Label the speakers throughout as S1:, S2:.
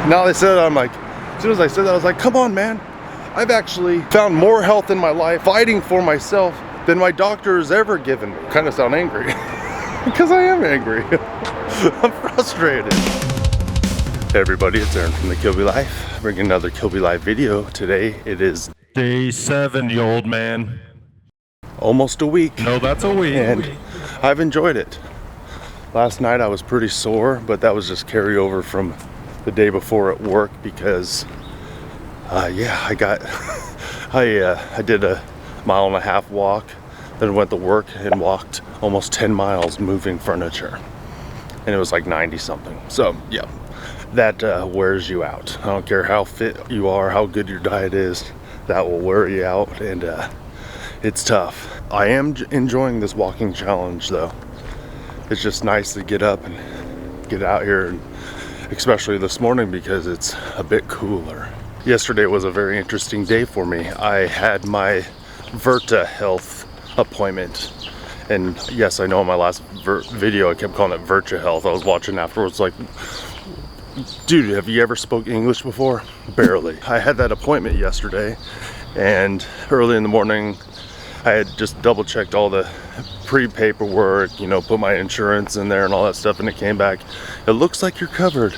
S1: Now they said, I'm like, as soon as I said that, I was like, come on, man. I've actually found more health in my life fighting for myself than my doctor has ever given me. Kind of sound angry. Because I am angry. I'm frustrated. Hey everybody, it's Aaron from the Kilby Life. Bringing another Kilby Life video. Today it is
S2: Day 7, you old man.
S1: Almost a week.
S2: No, that's a week.
S1: And I've enjoyed it. Last night I was pretty sore, but that was just carryover from the day before at work because yeah, I got I did a 1.5 mile walk, then went to work and walked almost 10 miles moving furniture, and it was like 90 something. So yeah, that wears you out. I don't care how fit you are, how good your diet is, that will wear you out, and it's tough. I am enjoying this walking challenge though. It's just nice to get up and get out here, and especially this morning because it's a bit cooler. Yesterday was a very interesting day for me. I had my Virta Health appointment, and yes, I know in my last video I kept calling it Virtua Health. I was watching afterwards like, dude, have you ever spoke English before? Barely. I had that appointment yesterday, and early in the morning I had just double checked all the pre-paperwork, you know, put my insurance in there and all that stuff, and it came back, it looks like you're covered.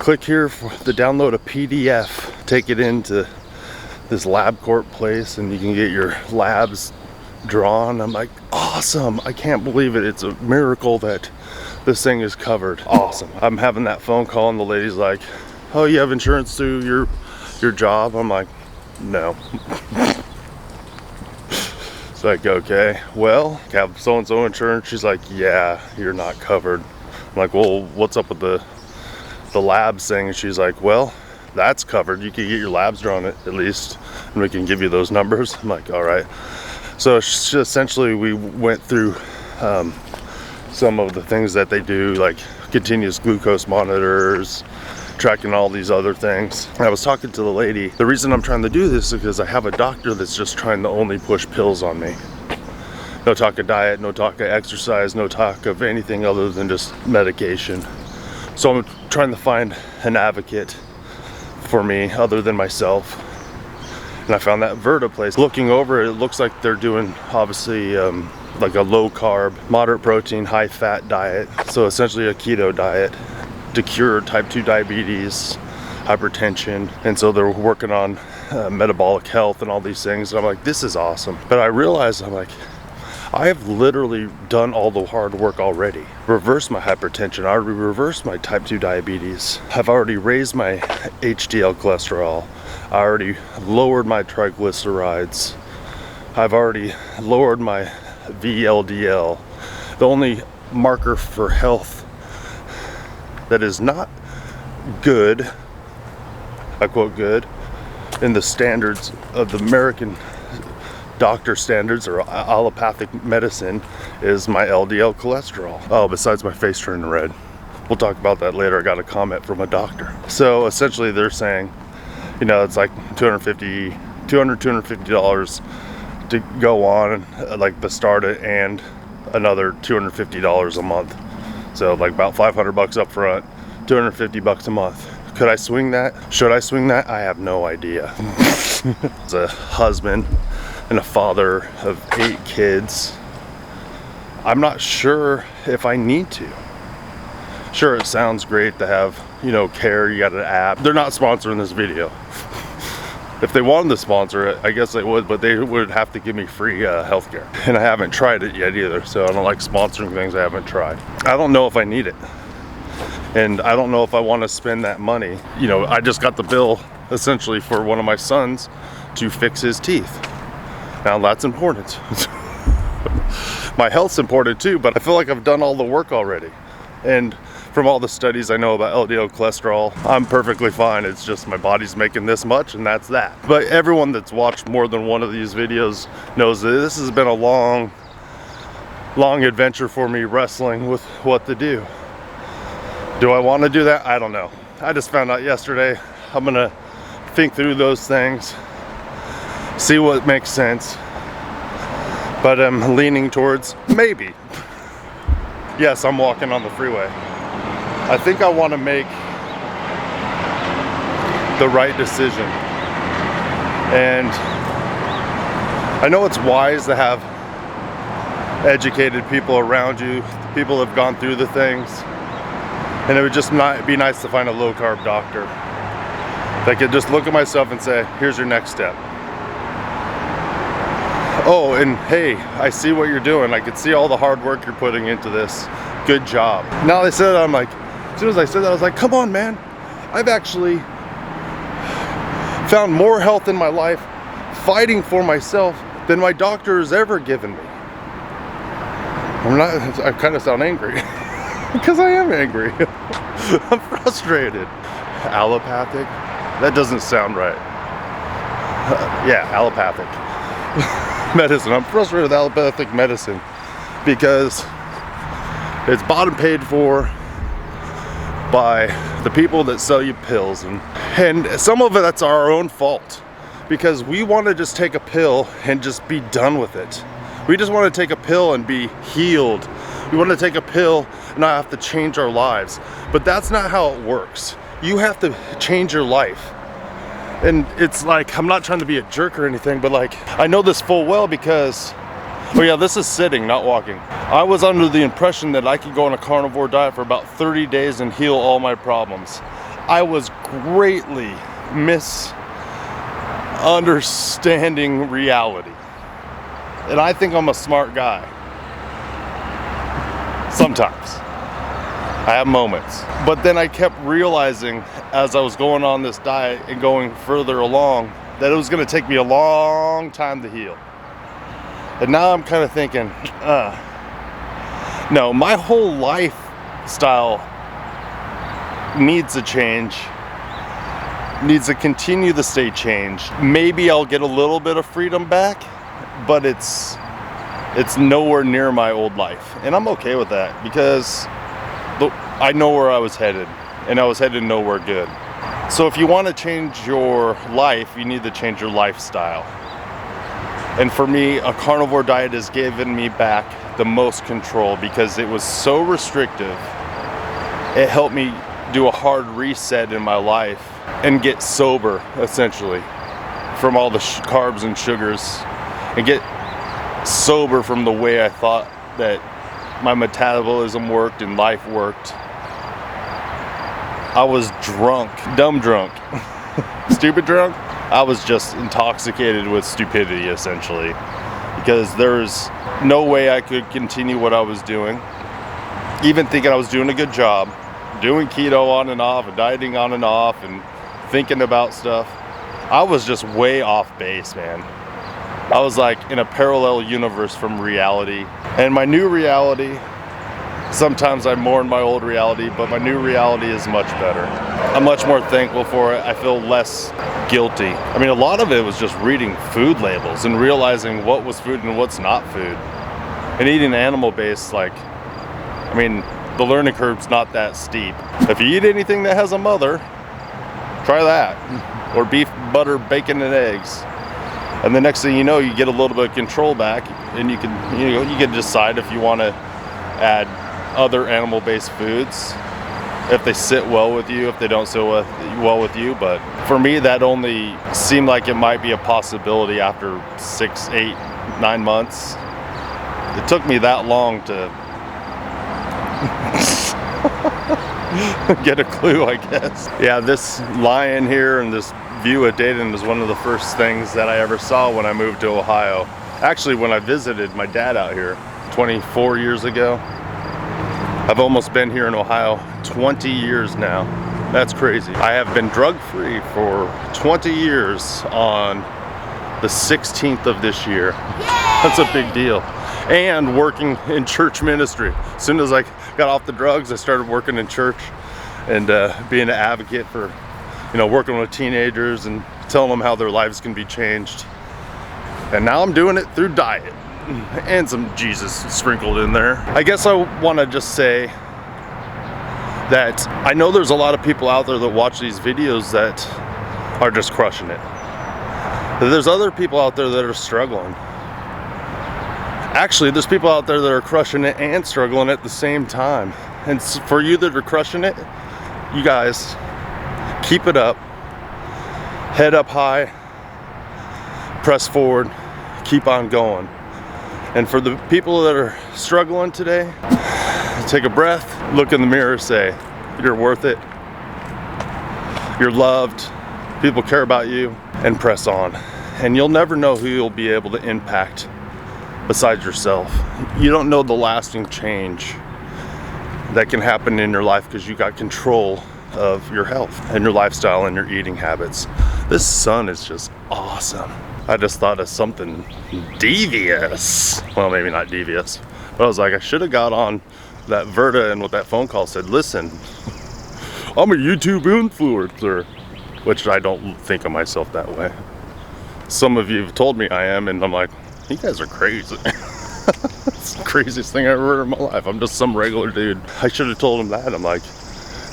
S1: Click here to download a PDF, take it into this LabCorp place, and you can get your labs drawn. I'm like, awesome, I can't believe it. It's a miracle that this thing is covered. Awesome. I'm having that phone call and the lady's like, oh, you have insurance through your job? I'm like, no. It's like, okay, well, have so-and-so insurance? She's like, yeah, you're not covered. I'm like, well, what's up with the labs thing? And she's like, well, that's covered. You can get your labs drawn at least, and we can give you those numbers. I'm like, all right. So essentially we went through some of the things that they do, like continuous glucose monitors, tracking all these other things. And I was talking to the lady. The reason I'm trying to do this is because I have a doctor that's just trying to only push pills on me. No talk of diet, no talk of exercise, no talk of anything other than just medication. So I'm trying to find an advocate for me other than myself. And I found that Virta place. Looking over it, it looks like they're doing obviously like a low carb, moderate protein, high fat diet. So essentially a keto diet to cure type 2 diabetes, hypertension. And so they're working on metabolic health and all these things. And I'm like, this is awesome. But I realized, I'm like, I have literally done all the hard work already. Reversed my hypertension, I already reversed my type 2 diabetes. I've already raised my HDL cholesterol. I already lowered my triglycerides. I've already lowered my VLDL. The only marker for health that is not good, I quote good, in the standards of the American doctor standards or allopathic medicine is my LDL cholesterol. Oh, besides my face turning red. We'll talk about that later. I got a comment from a doctor. So essentially they're saying, you know, it's like $250 to go on, like the start it, and another $250 a month. So like about 500 bucks up front, 250 bucks a month. Could I swing that? Should I swing that? I have no idea. As a husband and a father of 8 kids, I'm not sure if I need to. Sure, it sounds great to have, you know, care, you got an app. They're not sponsoring this video. If they wanted to sponsor it, I guess they would, but they would have to give me free healthcare. And I haven't tried it yet either, so I don't like sponsoring things I haven't tried. I don't know if I need it. And I don't know if I want to spend that money. You know, I just got the bill essentially for one of my sons to fix his teeth. Now that's important. My health's important too, but I feel like I've done all the work already. And from all the studies I know about LDL cholesterol, I'm perfectly fine. It's just my body's making this much and that's that. But everyone that's watched more than one of these videos knows that this has been a long adventure for me, wrestling with what to do. Do I want to do that? I don't know. I just found out yesterday. I'm gonna think through those things, see what makes sense, but I'm leaning towards maybe. Yes, I'm walking on the freeway. I think I want to make the right decision. And I know it's wise to have educated people around you, people have gone through the things, and it would just not be nice to find a low-carb doctor that could just look at myself and say, here's your next step. Oh, and hey, I see what you're doing. I can see all the hard work you're putting into this. Good job. Now they said that, I'm like, as soon as I said that, I was like, come on, man. I've actually found more health in my life fighting for myself than my doctor has ever given me. I kind of sound angry because I am angry. I'm frustrated. Allopathic? That doesn't sound right. Yeah, allopathic medicine. I'm frustrated with allopathic medicine because it's bought and paid for by the people that sell you pills, and some of it that's our own fault because we want to just take a pill and just be done with it. We just want to take a pill and be healed. We want to take a pill and not have to change our lives. But that's not how it works. You have to change your life. And it's like, I'm not trying to be a jerk or anything, but like, I know this full well because, oh yeah, this is sitting, not walking. I was under the impression that I could go on a carnivore diet for about 30 days and heal all my problems. I was greatly misunderstanding reality. And I think I'm a smart guy. Sometimes. I have moments. But then I kept realizing as I was going on this diet and going further along that it was going to take me a long time to heal. And now I'm kind of thinking, no, my whole lifestyle needs a change. Needs to continue to stay changed. Maybe I'll get a little bit of freedom back, but it's nowhere near my old life, and I'm okay with that because I know where I was headed, and I was headed nowhere good. So if you want to change your life, you need to change your lifestyle. And for me, a carnivore diet has given me back the most control because it was so restrictive. It helped me do a hard reset in my life and get sober, essentially, from all the carbs and sugars, and get sober from the way I thought that my metabolism worked and life worked. I was drunk, dumb drunk, stupid drunk. I was just intoxicated with stupidity, essentially, because there's no way I could continue what I was doing, even thinking I was doing a good job, doing keto on and off and dieting on and off and thinking about stuff. I was just way off base, man. I was like in a parallel universe from reality. And my new reality, sometimes I mourn my old reality, but my new reality is much better. I'm much more thankful for it. I feel less guilty. I mean, a lot of it was just reading food labels and realizing what was food and what's not food. And eating animal-based, like, I mean, the learning curve's not that steep. If you eat anything that has a mother, try that. Or beef, butter, bacon, and eggs. And the next thing you know, you get a little bit of control back, and you can decide if you want to add other animal-based foods, if they sit well with you, if they don't sit well with you. But for me, that only seemed like it might be a possibility after 6, 8, 9 months. It took me that long to get a clue, I guess. Yeah, this lion here and this view of Dayton is one of the first things that I ever saw when I moved to Ohio. Actually, when I visited my dad out here 24 years ago. I've almost been here in Ohio 20 years now. That's crazy. I have been drug-free for 20 years on the 16th of this year. That's a big deal. And working in church ministry. As soon as I got off the drugs, I started working in church and being an advocate for, working with teenagers and telling them how their lives can be changed. And now I'm doing it through diet and some Jesus sprinkled in there. I guess I want to just say that I know there's a lot of people out there that watch these videos that are just crushing it. There's other people out there that are struggling. Actually, there's people out there that are crushing it and struggling at the same time. And for you that are crushing it, you guys, keep it up. Head up high, press forward, keep on going. And for the people that are struggling today, take a breath, look in the mirror, say, you're worth it, you're loved, people care about you, and press on. And you'll never know who you'll be able to impact besides yourself. You don't know the lasting change that can happen in your life because you got control of your health and your lifestyle and your eating habits. This sun is just awesome. I just thought of something devious. Well, maybe not devious, but I was like, I should have got on that Verta and what that phone call said, listen, I'm a YouTube influencer, which I don't think of myself that way. Some of you have told me I am, and I'm like, you guys are crazy. It's the craziest thing I ever heard in my life. I'm just some regular dude. I should have told him that. I'm like,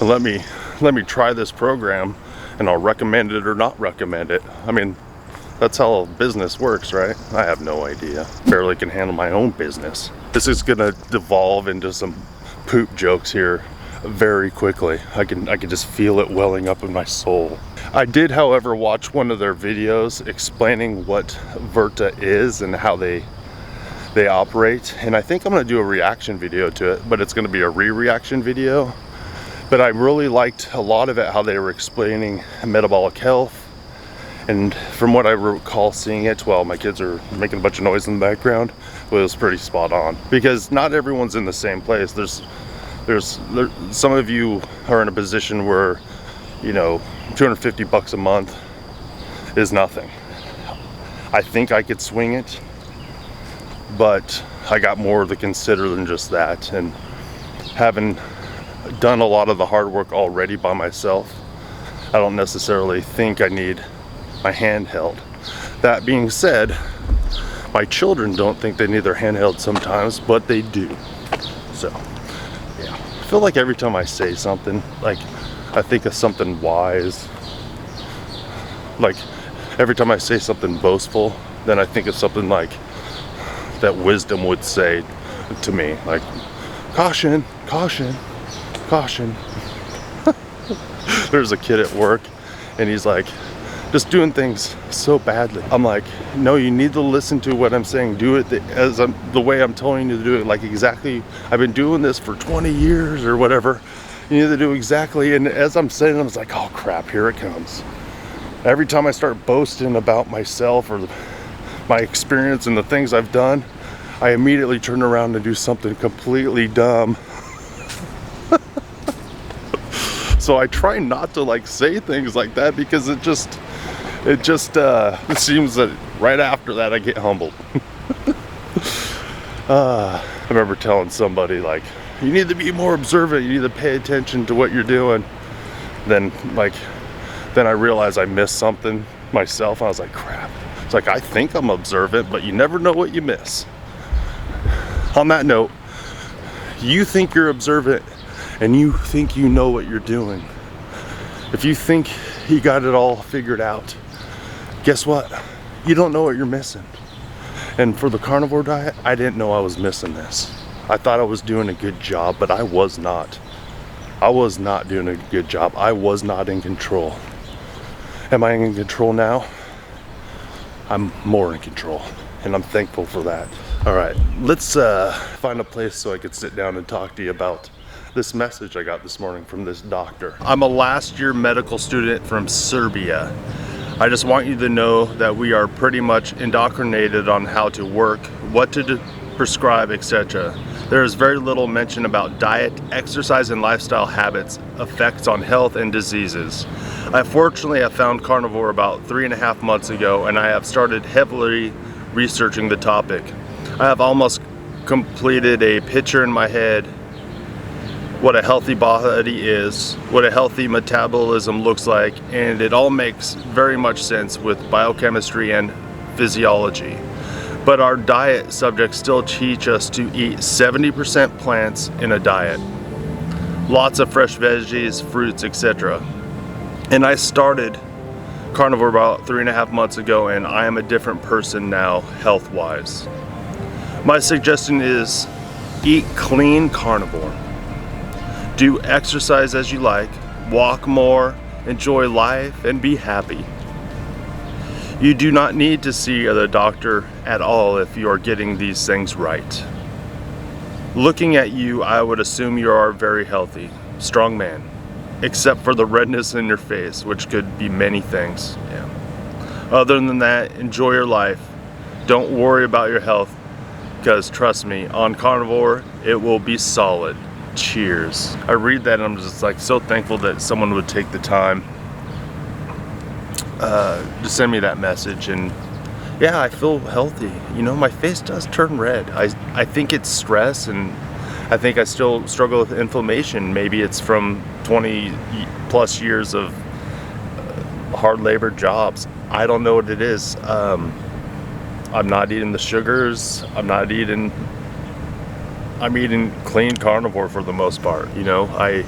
S1: let me try this program and I'll recommend it or not recommend it. I mean, that's how business works, right? I have no idea. Barely can handle my own business. This is gonna devolve into some poop jokes here very quickly. I can just feel it welling up in my soul. I did, however, watch one of their videos explaining what Verta is and how they operate, and I think I'm gonna do a reaction video to it, but it's gonna be a reaction video. But I really liked a lot of it, how they were explaining metabolic health. And from what I recall seeing it, well, my kids are making a bunch of noise in the background, but it was pretty spot on. Because not everyone's in the same place. There's some of you are in a position where, you know, $250 a month is nothing. I think I could swing it, but I got more to consider than just that. And having done a lot of the hard work already by myself, I don't necessarily think I need my handheld. That being said, my children don't think they need their handheld sometimes, but they do. So, yeah. I feel like every time I say something, like I think of something wise. Like every time I say something boastful, then I think of something like that wisdom would say to me, like, caution, caution, caution. There's a kid at work and he's like, just doing things so badly. I'm like, no, you need to listen to what I'm saying. Do it the way I'm telling you to do it. Like exactly, I've been doing this for 20 years or whatever. You need to do exactly. And as I'm saying, I was like, oh crap, here it comes. Every time I start boasting about myself or my experience and the things I've done, I immediately turn around and do something completely dumb. So I try not to like say things like that because it seems that right after that I get humbled. I remember telling somebody like, you need to be more observant, you need to pay attention to what you're doing. Then I realized I missed something myself. I was like, crap. It's like, I think I'm observant, but you never know what you miss. On that note, you think you're observant and you think you know what you're doing. If you think you got it all figured out, guess what? You don't know what you're missing. And for the carnivore diet, I didn't know I was missing this. I thought I was doing a good job, but I was not. I was not doing a good job. I was not in control. Am I in control now? I'm more in control, and I'm thankful for that. All right, let's find a place so I could sit down and talk to you about this message I got this morning from this doctor. I'm a last year medical student from Serbia. I just want you to know that we are pretty much indoctrinated on how to work, what to prescribe, etc. There is very little mention about diet, exercise, and lifestyle habits, effects on health and diseases. I fortunately have found Carnivore about 3.5 months ago, and I have started heavily researching the topic. I have almost completed a picture in my head what a healthy body is, what a healthy metabolism looks like, and it all makes very much sense with biochemistry and physiology. But our diet subjects still teach us to eat 70% plants in a diet. Lots of fresh veggies, fruits, etc. And I started Carnivore about 3.5 months ago, and I am a different person now, health-wise. My suggestion is eat clean carnivore. Do exercise as you like, walk more, enjoy life, and be happy. You do not need to see the doctor at all if you are getting these things right. Looking at you, I would assume you are very healthy, strong man, except for the redness in your face, which could be many things. Yeah. Other than that, enjoy your life. Don't worry about your health, because trust me, on Carnivore, it will be solid. Cheers. I read that and I'm just like so thankful that someone would take the time to send me that message. And yeah, I feel healthy. You know, my face does turn red. I think it's stress, and I think I still struggle with inflammation. Maybe it's from 20 plus years of hard labor jobs. I don't know what it is. I'm not eating the sugars. I'm eating clean carnivore for the most part. You know, I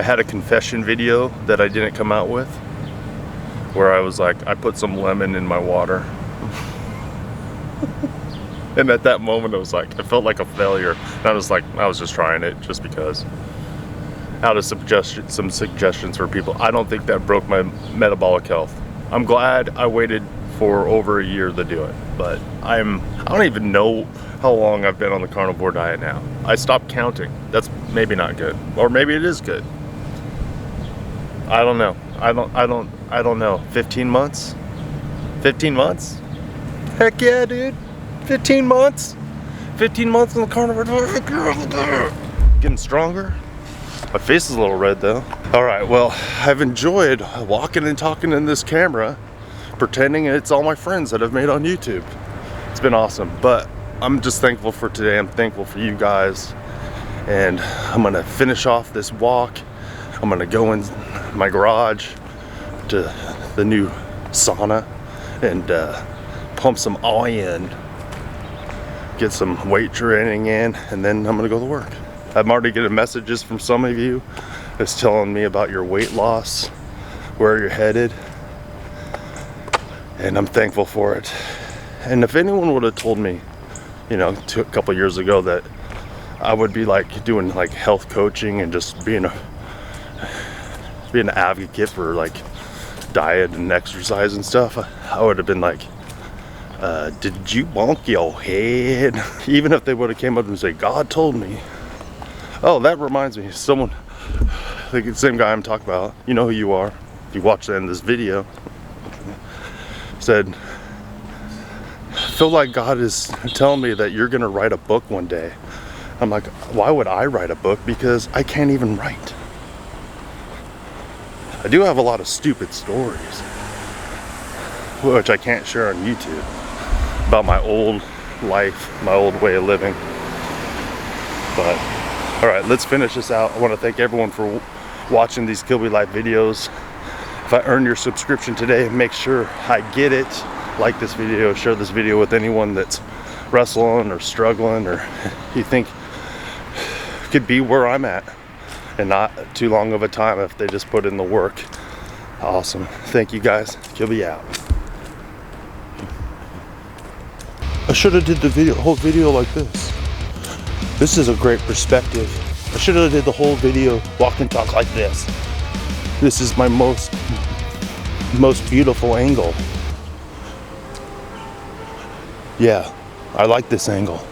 S1: had a confession video that I didn't come out with, where I was like, I put some lemon in my water. And at that moment, I felt like a failure. And I was just trying it just because. Out of some suggestions for people. I don't think that broke my metabolic health. I'm glad I waited for over a year to do it. But I don't even know how long I've been on the carnivore diet now. I stopped counting. That's maybe not good. Or maybe it is good. I don't know. I don't know. 15 months? 15 months? Heck yeah, dude. 15 months? 15 months on the carnivore diet. Getting stronger. My face is a little red though. All right, well, I've enjoyed walking and talking in this camera, pretending it's all my friends that I've made on YouTube. It's been awesome, but I'm just thankful for today. I'm thankful for you guys. And I'm gonna finish off this walk. I'm gonna go in my garage to the new sauna and pump some iron, get some weight training in, and then I'm gonna go to work. I'm already getting messages from some of you that's telling me about your weight loss, where you're headed, and I'm thankful for it. And if anyone would have told me, you know, a couple years ago that I would be like doing like health coaching and just being an advocate for like diet and exercise and stuff, I would have been like, did you bonk your head? Even if they would have came up and said, God told me. Oh, that reminds me, someone, like the same guy I'm talking about, you know who you are, if you watch the end of this video, said, I feel like God is telling me that you're gonna write a book one day. I'm like, why would I write a book? Because I can't even write. I do have a lot of stupid stories, which I can't share on YouTube, about my old life, my old way of living. But all right, let's finish this out. I want to thank everyone for watching these Kill Me Life videos. If I earn your subscription today, make sure I get it. Like this video, share this video with anyone that's wrestling or struggling, or you think could be where I'm at, and not too long of a time if they just put in the work. Awesome. Thank you guys. Kill Me out. I should have did the whole video like this. This is a great perspective. I should have did the whole video walk and talk like this. This is my most beautiful angle. Yeah, I like this angle.